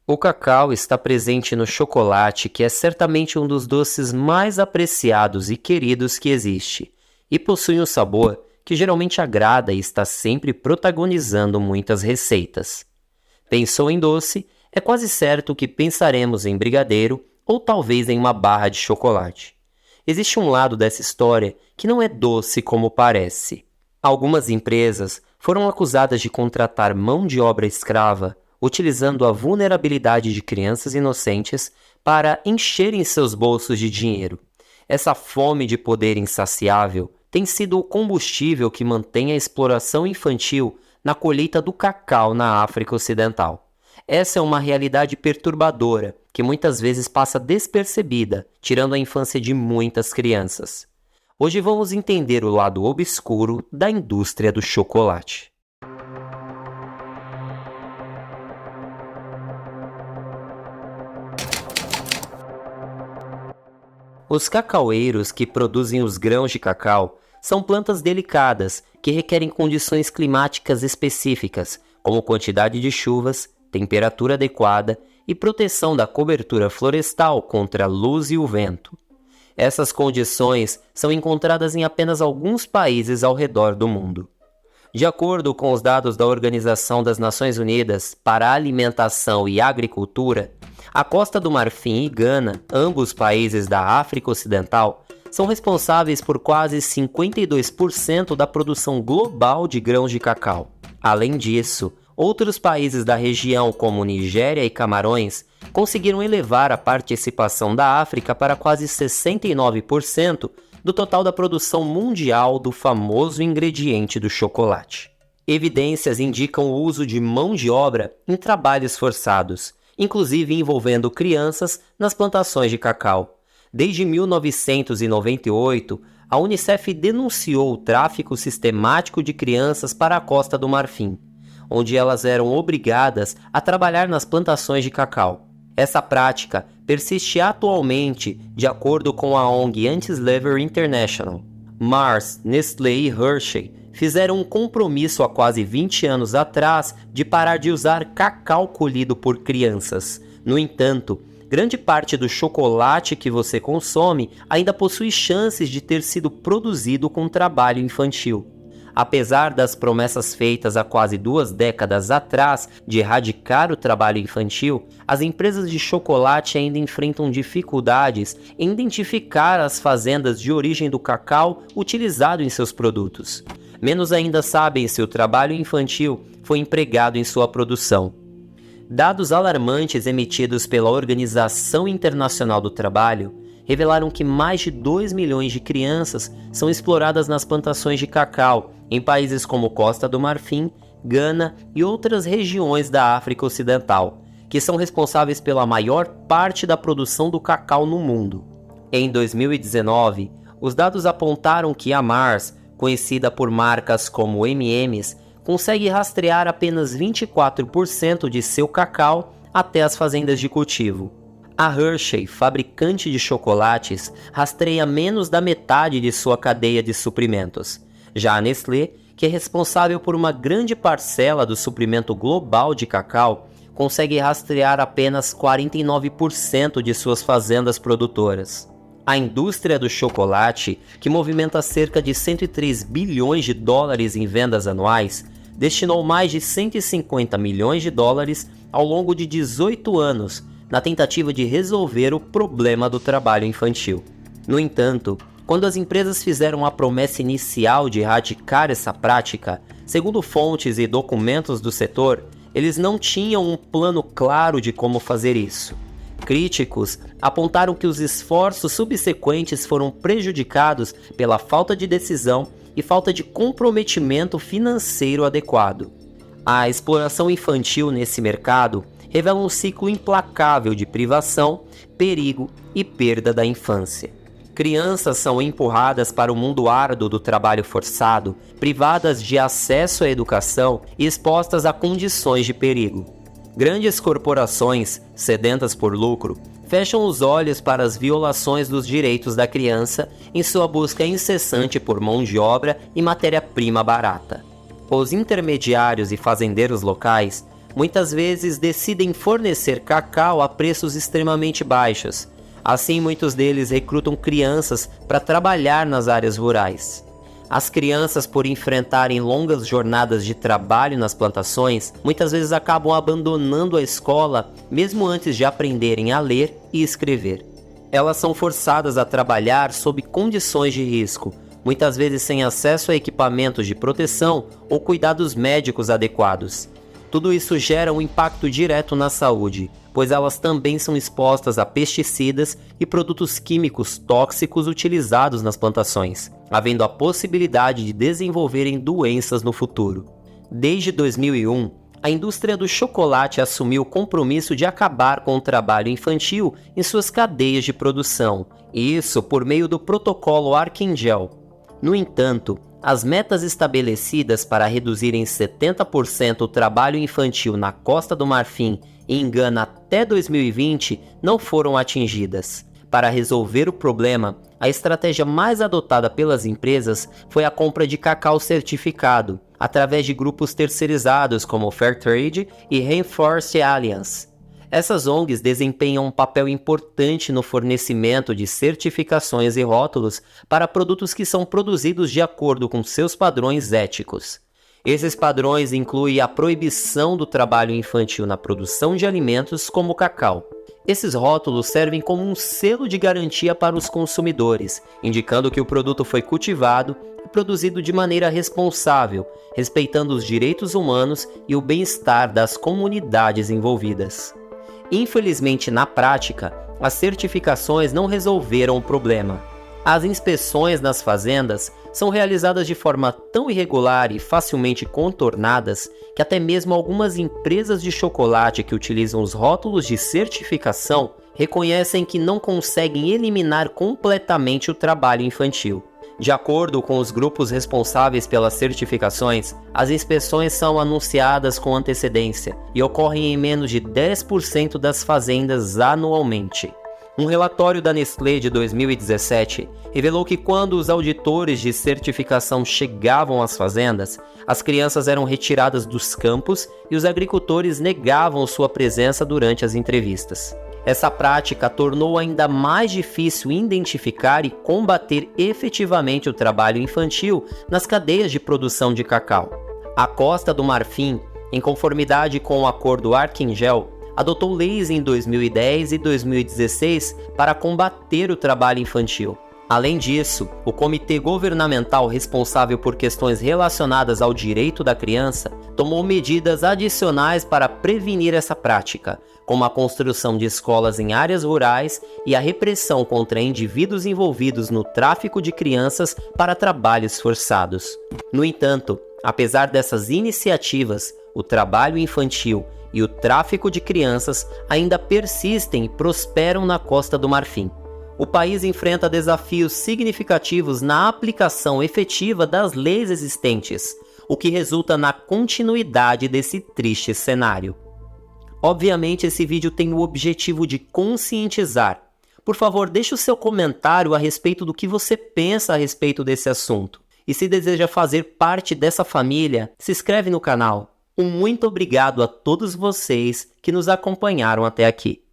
O cacau está presente no chocolate, que é certamente um dos doces mais apreciados e queridos que existe, e possui um sabor que geralmente agrada e está sempre protagonizando muitas receitas. Pensou em doce, é quase certo que pensaremos em brigadeiro ou talvez em uma barra de chocolate. Existe um lado dessa história que não é doce como parece. Algumas empresas foram acusadas de contratar mão de obra escrava, utilizando a vulnerabilidade de crianças inocentes para encherem seus bolsos de dinheiro. Essa fome de poder insaciável tem sido o combustível que mantém a exploração infantil na colheita do cacau na África Ocidental. Essa é uma realidade perturbadora que muitas vezes passa despercebida, tirando a infância de muitas crianças. Hoje vamos entender o lado obscuro da indústria do chocolate. Os cacaueiros que produzem os grãos de cacau são plantas delicadas que requerem condições climáticas específicas, como quantidade de chuvas, temperatura adequada e proteção da cobertura florestal contra a luz e o vento. Essas condições são encontradas em apenas alguns países ao redor do mundo. De acordo com os dados da Organização das Nações Unidas para a Alimentação e Agricultura, a Costa do Marfim e Gana, ambos países da África Ocidental, são responsáveis por quase 52% da produção global de grãos de cacau. Além disso, outros países da região, como Nigéria e Camarões, conseguiram elevar a participação da África para quase 69% do total da produção mundial do famoso ingrediente do chocolate. Evidências indicam o uso de mão de obra em trabalhos forçados, inclusive envolvendo crianças nas plantações de cacau. Desde 1998, a Unicef denunciou o tráfico sistemático de crianças para a Costa do Marfim, onde elas eram obrigadas a trabalhar nas plantações de cacau. Essa prática persiste atualmente, de acordo com a ONG Anti-Slavery International. Mars, Nestlé e Hershey fizeram um compromisso há quase 20 anos atrás de parar de usar cacau colhido por crianças. No entanto, grande parte do chocolate que você consome ainda possui chances de ter sido produzido com trabalho infantil. Apesar das promessas feitas há quase 2 décadas atrás de erradicar o trabalho infantil, as empresas de chocolate ainda enfrentam dificuldades em identificar as fazendas de origem do cacau utilizado em seus produtos. Menos ainda sabem se o trabalho infantil foi empregado em sua produção. Dados alarmantes emitidos pela Organização Internacional do Trabalho revelaram que mais de 2 milhões de crianças são exploradas nas plantações de cacau em países como Costa do Marfim, Gana e outras regiões da África Ocidental, que são responsáveis pela maior parte da produção do cacau no mundo. Em 2019, os dados apontaram que a Mars, conhecida por marcas como M&M's, consegue rastrear apenas 24% de seu cacau até as fazendas de cultivo. A Hershey, fabricante de chocolates, rastreia menos da metade de sua cadeia de suprimentos. Já a Nestlé, que é responsável por uma grande parcela do suprimento global de cacau, consegue rastrear apenas 49% de suas fazendas produtoras. A indústria do chocolate, que movimenta cerca de 103 bilhões de dólares em vendas anuais, destinou mais de 150 milhões de dólares ao longo de 18 anos na tentativa de resolver o problema do trabalho infantil. No entanto, quando as empresas fizeram a promessa inicial de erradicar essa prática, segundo fontes e documentos do setor, eles não tinham um plano claro de como fazer isso. Críticos apontaram que os esforços subsequentes foram prejudicados pela falta de decisão e falta de comprometimento financeiro adequado. A exploração infantil nesse mercado revela um ciclo implacável de privação, perigo e perda da infância. Crianças são empurradas para o mundo árduo do trabalho forçado, privadas de acesso à educação e expostas a condições de perigo. Grandes corporações, sedentas por lucro, fecham os olhos para as violações dos direitos da criança em sua busca incessante por mão de obra e matéria-prima barata. Os intermediários e fazendeiros locais muitas vezes decidem fornecer cacau a preços extremamente baixos. Assim, muitos deles recrutam crianças para trabalhar nas áreas rurais. As crianças, por enfrentarem longas jornadas de trabalho nas plantações, muitas vezes acabam abandonando a escola mesmo antes de aprenderem a ler e escrever. Elas são forçadas a trabalhar sob condições de risco, muitas vezes sem acesso a equipamentos de proteção ou cuidados médicos adequados. Tudo isso gera um impacto direto na saúde, pois elas também são expostas a pesticidas e produtos químicos tóxicos utilizados nas plantações, havendo a possibilidade de desenvolverem doenças no futuro. Desde 2001, a indústria do chocolate assumiu o compromisso de acabar com o trabalho infantil em suas cadeias de produção, e isso por meio do protocolo Archangel. No entanto, as metas estabelecidas para reduzir em 70% o trabalho infantil na Costa do Marfim e em Gana até 2020 não foram atingidas. Para resolver o problema, a estratégia mais adotada pelas empresas foi a compra de cacau certificado, através de grupos terceirizados como Fairtrade e Rainforest Alliance. Essas ONGs desempenham um papel importante no fornecimento de certificações e rótulos para produtos que são produzidos de acordo com seus padrões éticos. Esses padrões incluem a proibição do trabalho infantil na produção de alimentos como o cacau. Esses rótulos servem como um selo de garantia para os consumidores, indicando que o produto foi cultivado e produzido de maneira responsável, respeitando os direitos humanos e o bem-estar das comunidades envolvidas. Infelizmente, na prática, as certificações não resolveram o problema. As inspeções nas fazendas são realizadas de forma tão irregular e facilmente contornadas que até mesmo algumas empresas de chocolate que utilizam os rótulos de certificação reconhecem que não conseguem eliminar completamente o trabalho infantil. De acordo com os grupos responsáveis pelas certificações, as inspeções são anunciadas com antecedência e ocorrem em menos de 10% das fazendas anualmente. Um relatório da Nestlé de 2017 revelou que quando os auditores de certificação chegavam às fazendas, as crianças eram retiradas dos campos e os agricultores negavam sua presença durante as entrevistas. Essa prática tornou ainda mais difícil identificar e combater efetivamente o trabalho infantil nas cadeias de produção de cacau. A Costa do Marfim, em conformidade com o acordo Archangel, adotou leis em 2010 e 2016 para combater o trabalho infantil. Além disso, o comitê governamental responsável por questões relacionadas ao direito da criança tomou medidas adicionais para prevenir essa prática, como a construção de escolas em áreas rurais e a repressão contra indivíduos envolvidos no tráfico de crianças para trabalhos forçados. No entanto, apesar dessas iniciativas, o trabalho infantil e o tráfico de crianças ainda persistem e prosperam na Costa do Marfim. O país enfrenta desafios significativos na aplicação efetiva das leis existentes, o que resulta na continuidade desse triste cenário. Obviamente, esse vídeo tem o objetivo de conscientizar. Por favor, deixe o seu comentário a respeito do que você pensa a respeito desse assunto. E se deseja fazer parte dessa família, se inscreve no canal. Um muito obrigado a todos vocês que nos acompanharam até aqui.